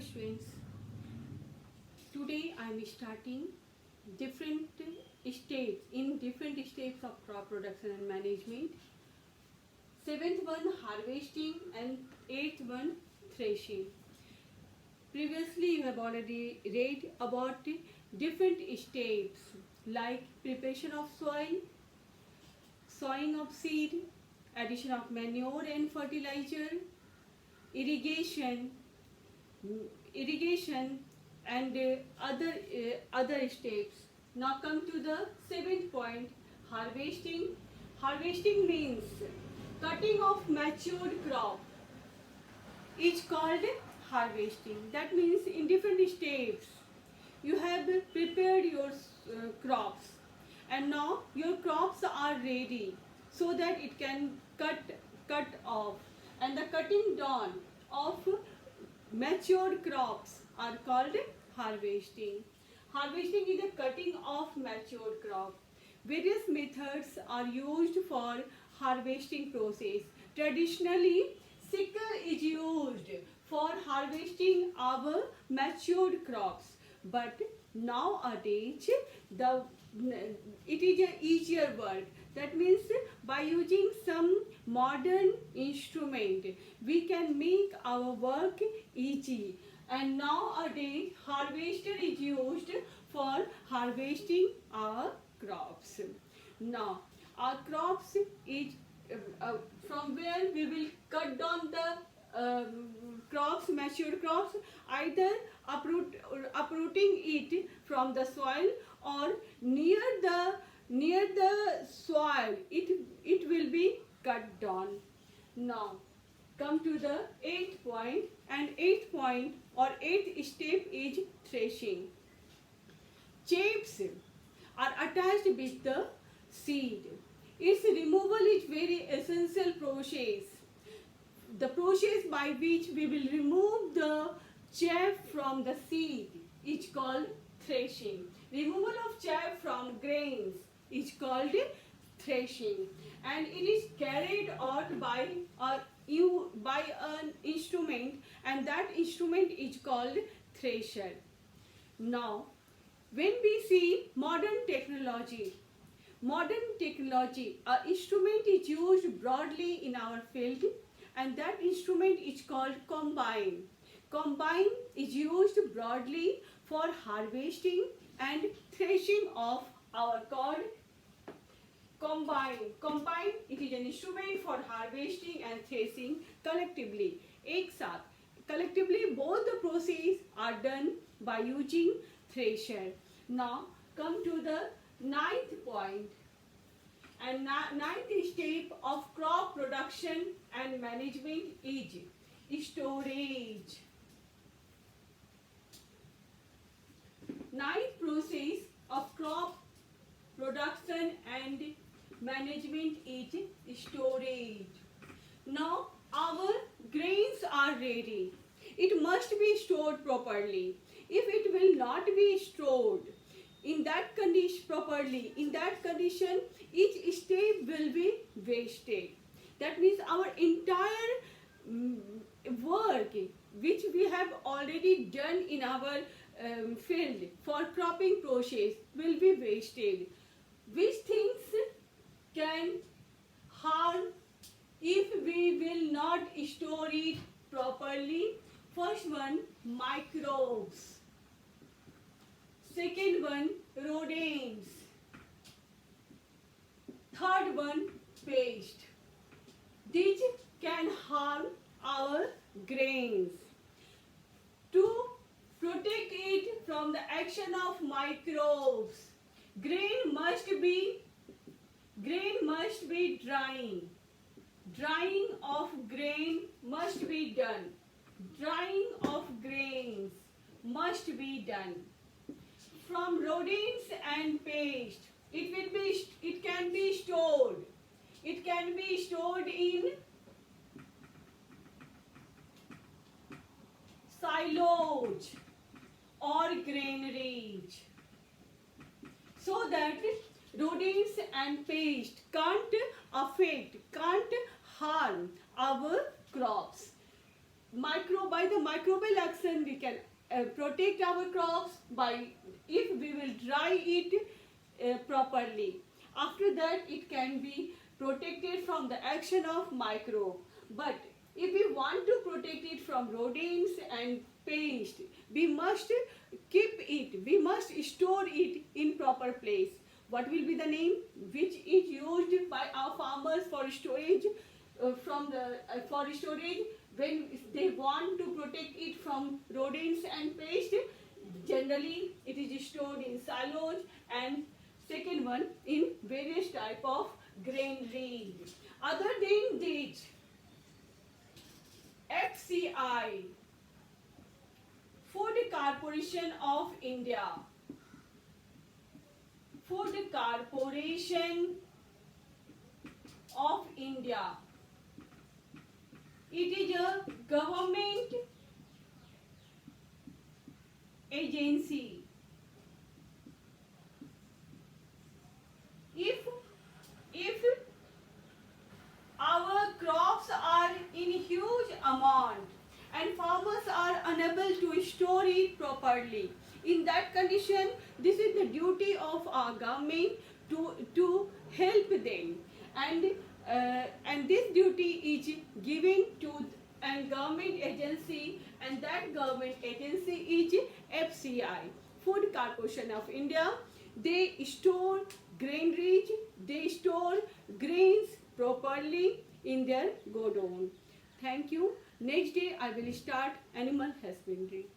students. Today I am starting different steps of crop production and management. Seventh one harvesting and eighth one threshing. Previously you have already read about different steps like preparation of soil, sowing of seed, addition of manure and fertilizer, irrigation, and other steps. Now come to the seventh point, harvesting. Harvesting means cutting of matured crop is called harvesting. That means in different steps you have prepared your crops, and now your crops are ready so that it can cut off, and the cutting down of matured crops are called harvesting. Harvesting is the cutting of matured crop. Various methods are used for harvesting process. Traditionally, sickle is used for harvesting our matured crops, but nowadays it is an easier work. That means by using some modern instrument we can make our work easy, and nowadays harvester is used for harvesting our crops. Now our crops is from where we will cut down the crops, matured crops, either uprooting it from the soil or near the soil it will be cut down. Now come to the eighth point, and eighth point or eighth step is threshing. Chaffs are attached with the seed. Its removal is very essential process. The process by which we will remove the chaff from the seed is called threshing. Removal of chaff from grains is called threshing, and it is carried out by an instrument, and that instrument is called thresher. Now when we see modern technology, an instrument is used broadly in our field, and that instrument is called combine. Combine is used broadly for harvesting and threshing of our corn. Combine it is an instrument for harvesting and threshing collectively. एक साथ, collectively both the process are done by using thresher. Now come to the ninth point, and ninth step of crop production and management is storage. Ninth process of crop production and management is storage. Now our grains are ready. It must be stored properly. If it will not be stored in that condition, each step will be wasted. That means our entire work which we have already done in our field for cropping process will be wasted. Which things can harm if we will not store it properly? First one, microbes. Second one, rodents. Third one, pest. These can harm our grains. To protect it from the action of microbes, grain must be drying. Drying of grain must be done. Drying of grains must be done. From rodents and pest, it can be stored. It can be stored in silos or granaries, so that rodents and pests can't harm our crops. by the microbial action we can protect our crops by if we will dry it properly. After that it can be protected from the action of microbe. But if we want to protect it from rodents and pest, we must keep it, we must store it in proper place. What will be the name which is used by our farmers for storage for storage when they want to protect it from rodents and pests? Generally it is stored in silos, and second one in various type of granary. Other than this, FCI, Food Corporation of India, Food Corporation of India, it is a government agency. If our crops are in huge amount and farmers are unable to store it properly, in that condition this is the duty of our government to help them, and this duty is given to a government agency, and that government agency is FCI, Food Corporation of India. They store granaries, they store grains properly in their godown. Thank you. Next day I will start animal husbandry.